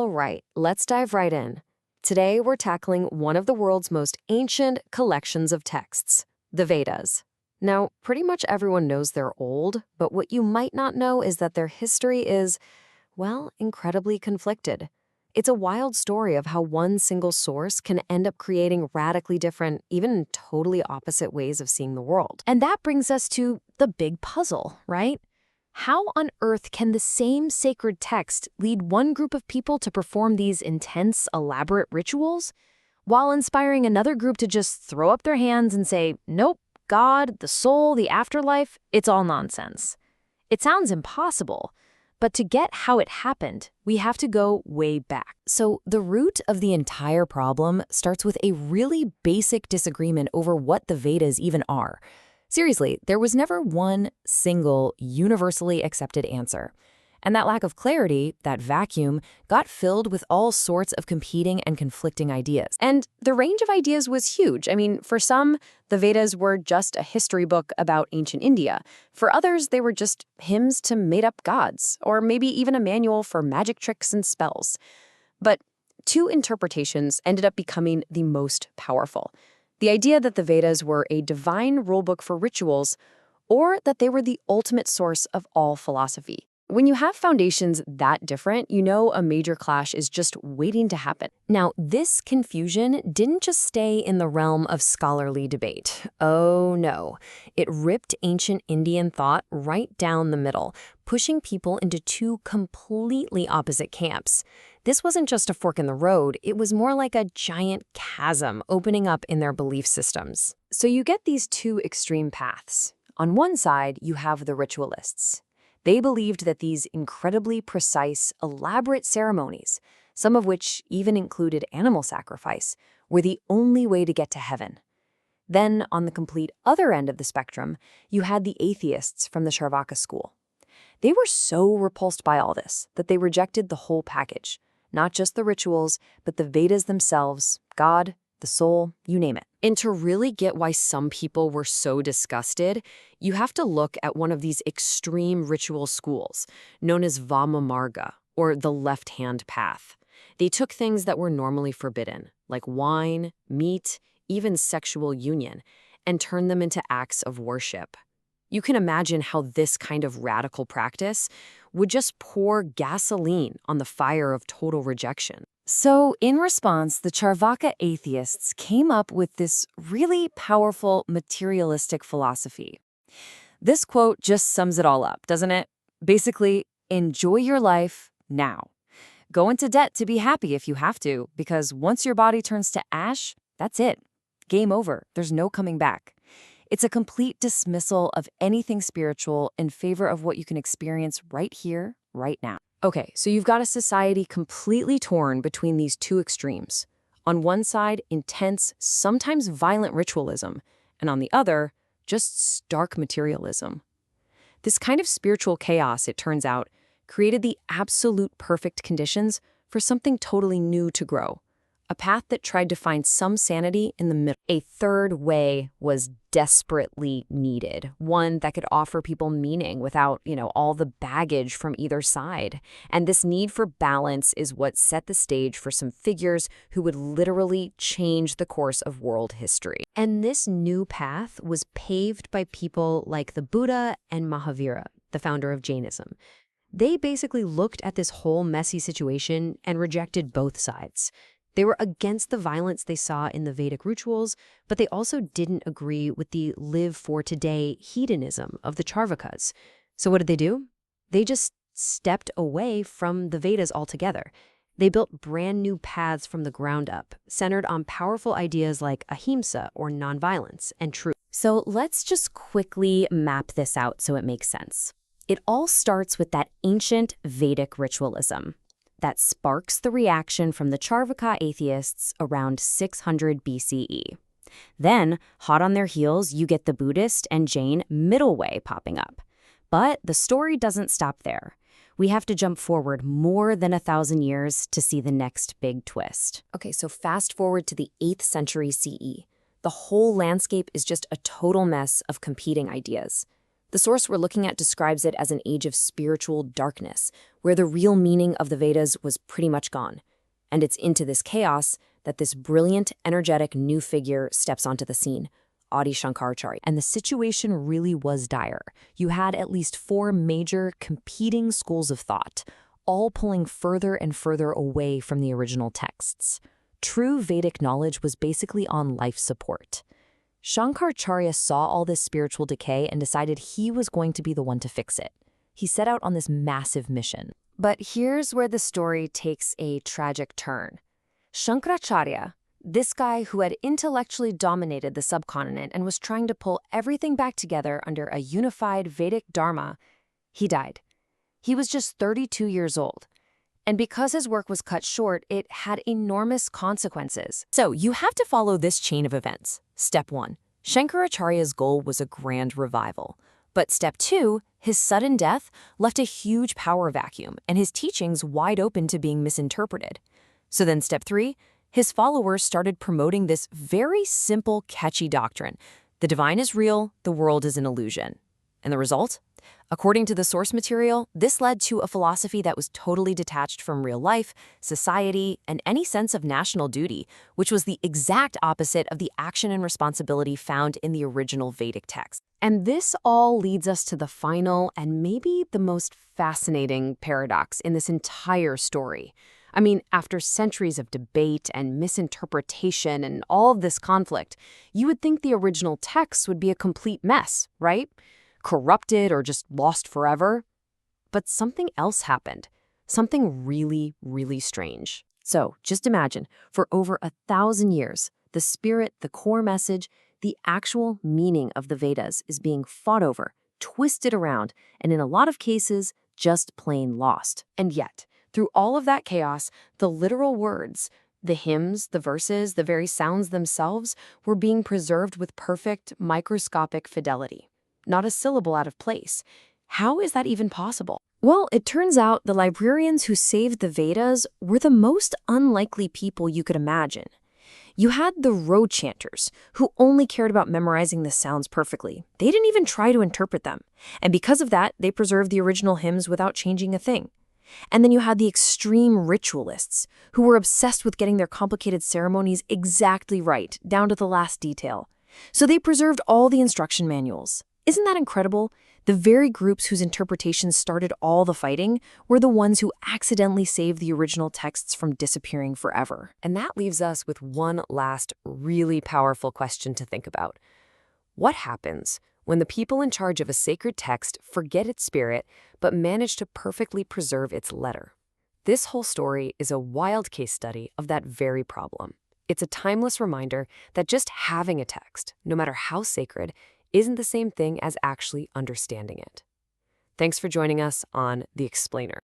All right, let's dive right in. Today, we're tackling one of the world's most ancient collections of texts, the Vedas. Now, pretty much everyone knows they're old, but what you might not know is that their history is, well, incredibly conflicted. It's a wild story of how one single source can end up creating radically different, even totally opposite ways of seeing the world. And that brings us to the big puzzle, right? How on earth can the same sacred text lead one group of people to perform these intense, elaborate rituals, while inspiring another group to just throw up their hands and say, nope, God, the soul, the afterlife, it's all nonsense? It sounds impossible, but to get how it happened, we have to go way back. So the root of the entire problem starts with a really basic disagreement over what the Vedas even are. Seriously, there was never one single, universally accepted answer. And that lack of clarity, that vacuum, got filled with all sorts of competing and conflicting ideas. And the range of ideas was huge. I mean, for some, the Vedas were just a history book about ancient India. For others, they were just hymns to made-up gods, or maybe even a manual for magic tricks and spells. But two interpretations ended up becoming the most powerful. The idea that the Vedas were a divine rulebook for rituals, or that they were the ultimate source of all philosophy. When you have foundations that different, you know a major clash is just waiting to happen. Now, this confusion didn't just stay in the realm of scholarly debate. Oh no. It ripped ancient Indian thought right down the middle, pushing people into two completely opposite camps. This wasn't just a fork in the road, it was more like a giant chasm opening up in their belief systems. So you get these two extreme paths. On one side, you have the ritualists. They believed that these incredibly precise, elaborate ceremonies, some of which even included animal sacrifice, were the only way to get to heaven. Then, on the complete other end of the spectrum, you had the atheists from the Charvaka school. They were so repulsed by all this that they rejected the whole package, not just the rituals, but the Vedas themselves, God, the soul, you name it. And to really get why some people were so disgusted, you have to look at one of these extreme ritual schools, known as Vama-marga, or the left-hand path. They took things that were normally forbidden, like wine, meat, even sexual union, and turned them into acts of worship. You can imagine how this kind of radical practice would just pour gasoline on the fire of total rejection. So, in response, the Charvaka atheists came up with this really powerful materialistic philosophy. This quote just sums it all up, doesn't it? Basically, enjoy your life now. Go into debt to be happy if you have to, because once your body turns to ash, that's it. Game over. There's no coming back. It's a complete dismissal of anything spiritual in favor of what you can experience right here, right now. Okay, so you've got a society completely torn between these two extremes. On one side, intense, sometimes violent ritualism, and on the other, just stark materialism. This kind of spiritual chaos, it turns out, created the absolute perfect conditions for something totally new to grow. A path that tried to find some sanity in the middle. A third way was desperately needed, one that could offer people meaning without, all the baggage from either side. And this need for balance is what set the stage for some figures who would literally change the course of world history. And this new path was paved by people like the Buddha and Mahavira, the founder of Jainism. They basically looked at this whole messy situation and rejected both sides. They were against the violence they saw in the Vedic rituals, but they also didn't agree with the live-for-today hedonism of the Charvakas. So what did they do? They just stepped away from the Vedas altogether. They built brand new paths from the ground up, centered on powerful ideas like ahimsa, or nonviolence, and truth. So let's just quickly map this out so it makes sense. It all starts with that ancient Vedic ritualism that sparks the reaction from the Charvaka atheists around 600 BCE. Then, hot on their heels, you get the Buddhist and Jain middle way popping up. But the story doesn't stop there. We have to jump forward more than 1,000 years to see the next big twist. Okay, so fast forward to the 8th century CE. The whole landscape is just a total mess of competing ideas. The source we're looking at describes it as an age of spiritual darkness, where the real meaning of the Vedas was pretty much gone. And it's into this chaos that this brilliant, energetic new figure steps onto the scene, Adi Shankara. And the situation really was dire. You had at least 4 major competing schools of thought, all pulling further and further away from the original texts. True Vedic knowledge was basically on life support. Shankaracharya saw all this spiritual decay and decided he was going to be the one to fix it. He set out on this massive mission. But here's where the story takes a tragic turn. Shankaracharya, this guy who had intellectually dominated the subcontinent and was trying to pull everything back together under a unified Vedic dharma, he died. He was just 32 years old. And because his work was cut short, it had enormous consequences. So you have to follow this chain of events. Step 1, Shankaracharya's goal was a grand revival. But step 2, his sudden death left a huge power vacuum and his teachings wide open to being misinterpreted. So then step 3, his followers started promoting this very simple, catchy doctrine. The divine is real, the world is an illusion. And the result? According to the source material, this led to a philosophy that was totally detached from real life, society, and any sense of national duty, which was the exact opposite of the action and responsibility found in the original Vedic text. And this all leads us to the final and maybe the most fascinating paradox in this entire story. I mean, after centuries of debate and misinterpretation and all of this conflict, you would think the original text would be a complete mess, right? Corrupted or just lost forever. But something else happened. Something really, really strange. So just imagine, for over 1,000 years, the spirit, the core message, the actual meaning of the Vedas is being fought over, twisted around, and in a lot of cases, just plain lost. And yet, through all of that chaos, the literal words, the hymns, the verses, the very sounds themselves were being preserved with perfect, microscopic fidelity. Not a syllable out of place. How is that even possible? Well, it turns out the librarians who saved the Vedas were the most unlikely people you could imagine. You had the road chanters, who only cared about memorizing the sounds perfectly. They didn't even try to interpret them. And because of that, they preserved the original hymns without changing a thing. And then you had the extreme ritualists, who were obsessed with getting their complicated ceremonies exactly right, down to the last detail. So they preserved all the instruction manuals. Isn't that incredible? The very groups whose interpretations started all the fighting were the ones who accidentally saved the original texts from disappearing forever. And that leaves us with one last really powerful question to think about. What happens when the people in charge of a sacred text forget its spirit but manage to perfectly preserve its letter? This whole story is a wild case study of that very problem. It's a timeless reminder that just having a text, no matter how sacred, isn't the same thing as actually understanding it. Thanks for joining us on The Explainer.